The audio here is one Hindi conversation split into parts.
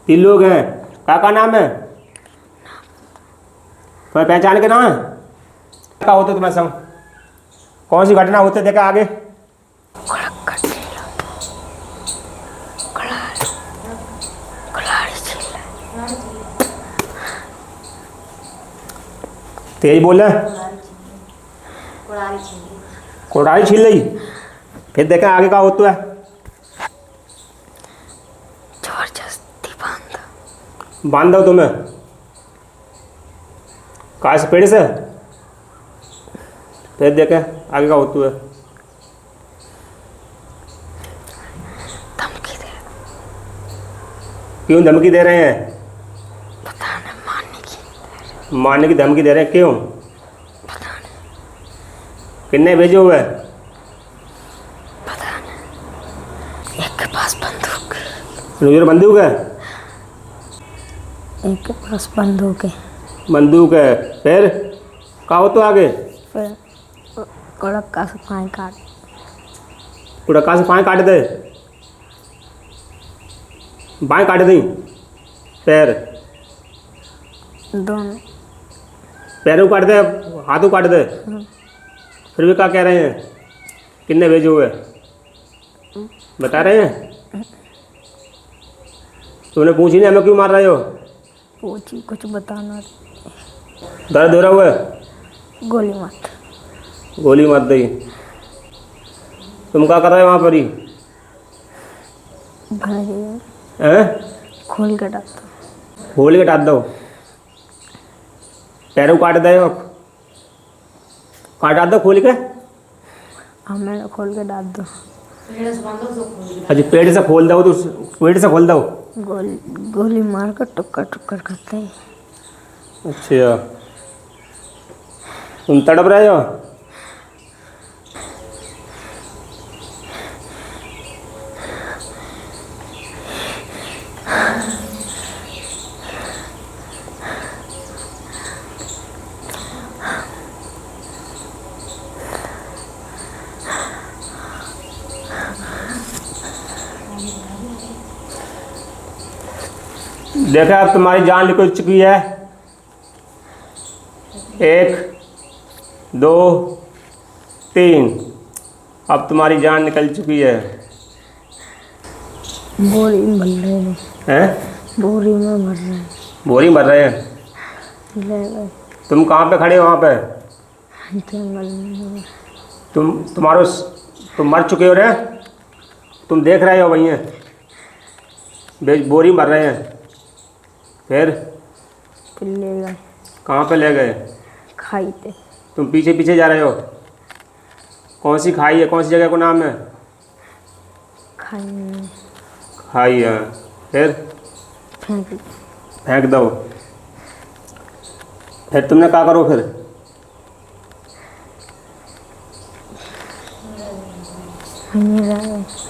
3 लोग हैं। का नाम है? तुम्हें पहचान के नाम है? क्या होते तुम्हारे संग? कौन सी घटना होते देखा आगे? तेज बोले। कोड़ाई छील ली। फिर देखा आगे का होता है? जबरदस्ती बांध दो तुम्हें कहा से? पेड़ से? फिर देखे आगे का होता है? धमकी दे। क्यों धमकी दे रहे हैं? पता नहीं, मारने की धमकी दे रहे हैं क्यों? पता नहीं। किन्ने भेजे हुए? पता नहीं। एक के पास बंदूक बंदूक है। एक के पास बंदूक है। बंदूक है। फिर का हो तो आगे? फिर कड़क्का से पानी काट। कुड़क्का से पाँव काट दे। बाएं काट दी। पैर दोनों पैरों काट दे, हाथों काट दे। फिर भी क्या कह रहे हैं? किन्ने भेजे हुए बता रहे हैं? तुमने पूछी नहीं हमें क्यों मार रहे हो? पूछी कुछ बताना। दर्द हो रहा हुआ? गोली मत। गोली मत दी। तुम क्या कर रहे हो वहाँ पर ही? हैं? खोल के डाल दो। खोल के डाल दो। पैरों काट दे। काट डाल दो खोल के। मैंने खोल के डाल दो। अच्छा पेड़ से खोल दो तो पेड़ से खोल दो। गोली मार कर टुक्कर टुक्कर करते हैं। अच्छा तुम तड़प रहे हो? देखा अब तुम्हारी जान निकल चुकी है। 1 2 3 अब तुम्हारी जान निकल चुकी है। बोरी में भर रहे हैं। हैं? बोरी में भर रहे हैं। बोरी भर रहे हैं। ले गए। तुम कहाँ पे खड़े हो? वहाँ पे जंगल में। तुम मर चुके हो रे? तुम देख रहे हो वहीं है बोरी भर रहे हैं। फिर ले गए। कहाँ पे ले गए? खाई पे। तुम पीछे पीछे जा रहे हो? कौन सी खाई है? कौन सी जगह को नाम है? खाई। खाई है। फिर फेंक दो। फिर तुमने क्या करो फिर?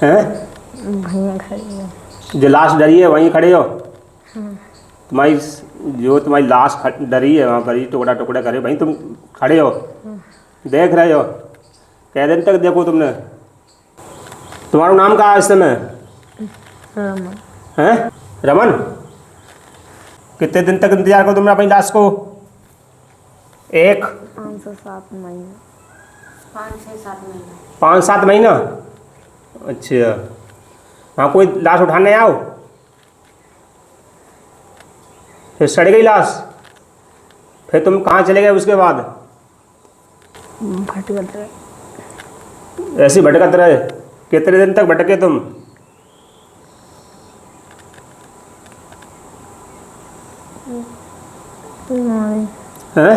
हैं? भैया खड़े हैं। जो लाश डरी है वहीं खड़े हो? तुम्हारी लाश डरी है वहाँ पर ही टुकड़ा टुकड़ा करे वहीं तुम खड़े हो देख रहे हो? कै दिन तक देखो तुमने? तुम्हारा नाम क्या है इस समय? रमन। हैं? रमन? कितने दिन तक इंतजार करो तुमने अपनी लाश को? 5 से 7 महीने। 5-7 महीना? अच्छा हाँ कोई लाश उठाने आओ? फिर सड़ गई लाश? फिर तुम कहाँ चले गए उसके बाद? भटकत रहे। ऐसे भटकत रहे? कितने दिन तक भटके तुम? हैं?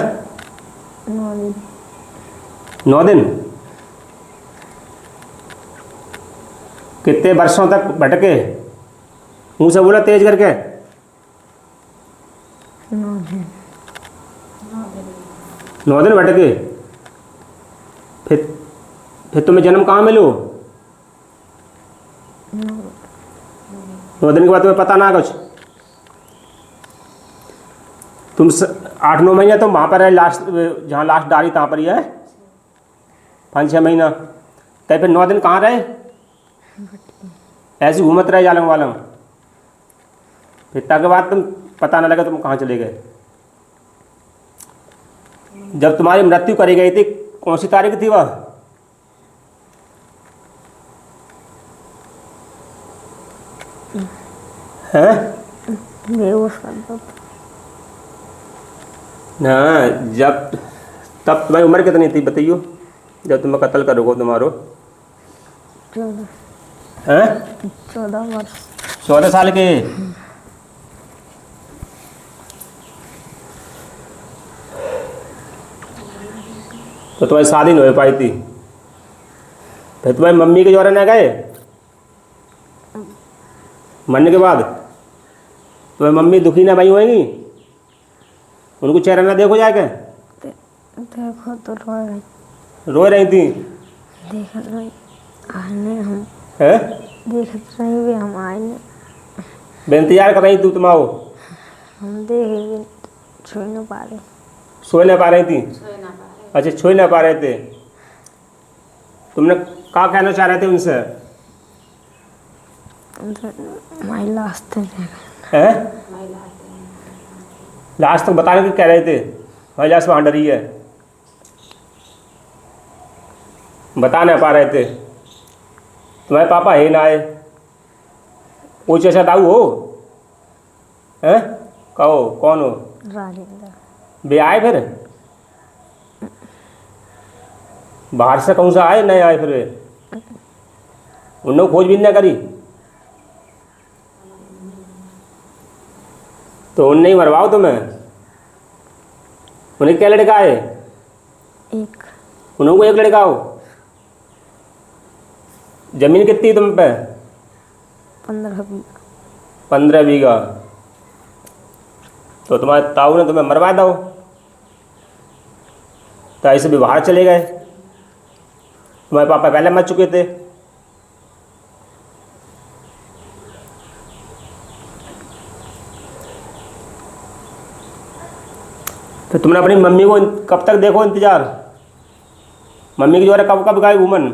9 दिन? कितने वर्षों तक भटके? मुँह से बोला तेज करके। 9 दिन भटके? फिर तुम्हें जन्म कहाँ मिलो? 9 दिन के बाद तुम्हें पता ना कुछ? तुम 8-9 महीने तुम वहाँ पर रहे लास्ट जहाँ लास्ट डाली तहाँ पर ही है 5-6 महीना। तो फिर 9 दिन कहाँ रहे? ऐसे घूमत रहे जालंग वालंग? फिर तक के बाद तुम पता न लगा तुम कहाँ चले गए। जब तुम्हारी मृत्यु करी गई थी कौन सी तारीख थी वह? हैं? बेहोश कर दो। हाँ, जब तब तुम्हारी उम्र कितनी थी बताइयो जब तुम्हें कत्ल करोगे तुम्हारो? 14 हैं? 14 वर्ष। 14 साल के। तो तुम्हारी शादी नहीं हो पाई थी। फिर तुम्हारी मम्मी के जोरे न गए मरने के बाद? तुम्हारी मम्मी दुखी ना भाई होएंगी? उनको चेहरा ना देखो जाके? देखो तो रो रही थी? देख नहीं आने हम हैं? देख नहीं भी हम आए नहीं। बेइंतजार कर रही तू तुम आओ? हम देखेंगे छू नहीं पा रहे। सो ना पा रही थी? अच्छा, छू ना पा रहे थे। तुमने क्या कहना चाह रहे थे उनसे? हमारी लाश थे देख। हैं? लाश तक बताने की कह रहे थे हमारी लाश वहाँ डरी है, बता नहीं पा रहे थे। तुम्हारे पापा है ना आए? वो चाचा ताऊ हो? हैं? कहो कौन हो? राजेंद्र। वे आए फिर? बाहर से कौन सा आए नहीं आए फिर वे? उन्होंने खोजबीन ना करी तो उन नहीं मरवाओ तुम्हें? उन्हें क्या लड़का है? एक। उन्होंने को एक लड़का हो? जमीन कितनी तुम पे? 15 बीघा। 15 बीघा। तो तुम्हारे ताऊ ने तुम्हें मरवा दो तो ऐसे भी बाहर चले गए। तुम्हारे पापा पहले मर चुके थे। तो तुमने अपनी मम्मी को कब तक देखो इंतजार? मम्मी की जो है कब कब गए घूमन?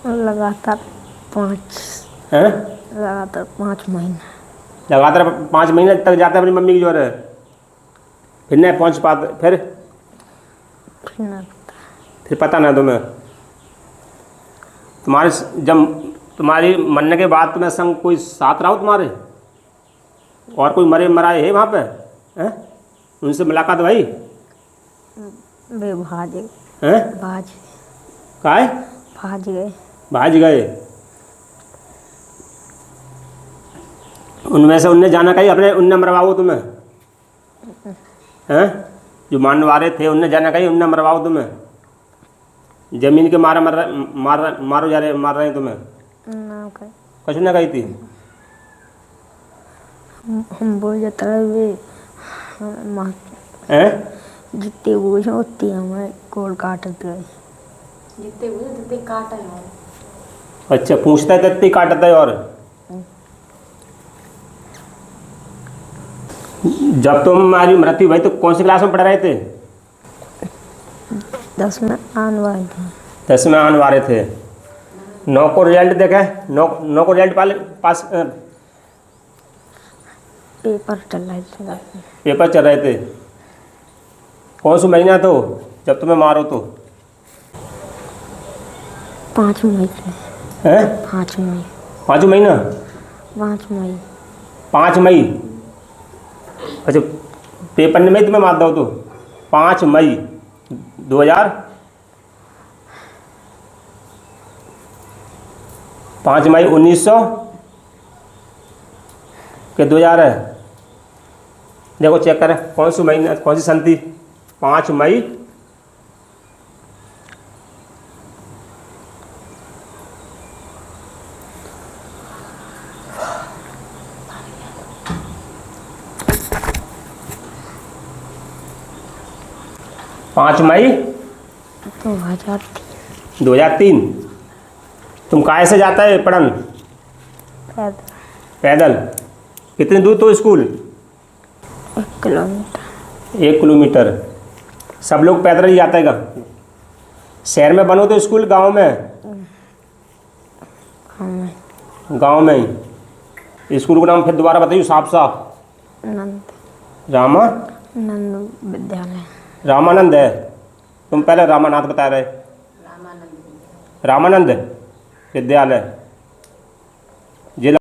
लगातार 5 हैं? लगातार 5 महीने। लगातार 5 महीने तक जाते अपनी मम्मी की जो है, फिर नहीं पहुंच पाते? फिर पता ना तुम्हें? तुम्हारे जब तुम्हारी मरने के बाद तुम्हें संग कोई साथ रहा हो तुम्हारे? और कोई मरे मराए है वहाँ पे? हैं? उनसे मुलाकात भाई? वे भाज गए। हैं? भाज काय? भाज गए। भाज गए। उनमें से उनने जाना कहीं अपने उनने मरवाओ तुम्हें? हैं? जो मारने वाले थे उनने जाना कहीं उनने मरवाओ तुम्हें? जमीन के मारा मारो जा रहे मार रहे हैं तुम्हें? ना कर कुछ ना कही थी? हम बोल जाता है वे हैं? जितनी बूझ होती है हमें कोल काट गए। जितने बुझे जितने काटा है। अच्छा, पूछता है कितनी काटता है? और जब तुम्हारी मृत्यु भाई तो कौन सी क्लास में पढ़ रहे थे? 10 में आने वाले थे। 10 में आने वाले थे। 9 को रिजल्ट देखे? 9 को रिजल्ट पास पेपर चल रहे थे। पेपर चल रहे थे। कौन सा महीना तो जब तुम्हें मारो तो? 5 मई थे। हैं? 5 मई। 5 महीना? 5 मई। 5 मई। अच्छा, पेपर में तुम्हें मार दो तो 5 मई 2000? 5 मई 1900 के 2000 है? देखो चेक करें कौन सी महीना कौन सी सन थी? 5 मई 5 मई 2003। तुम काहे से जाता है पढ़न? पैदल। कितनी दूर तो स्कूल? 1 किलोमीटर। 1 किलोमीटर। सब लोग पैदल ही जाते हैं? शहर में बनो तो स्कूल गांव में? हमें गांव में ही। स्कूल का नाम फिर दोबारा बताइए साफ साफ। नंद रामा नंद विद्यालय। रामानंद है, तुम पहले रामानाथ बता रहे। रामानंद विद्यालय, जिला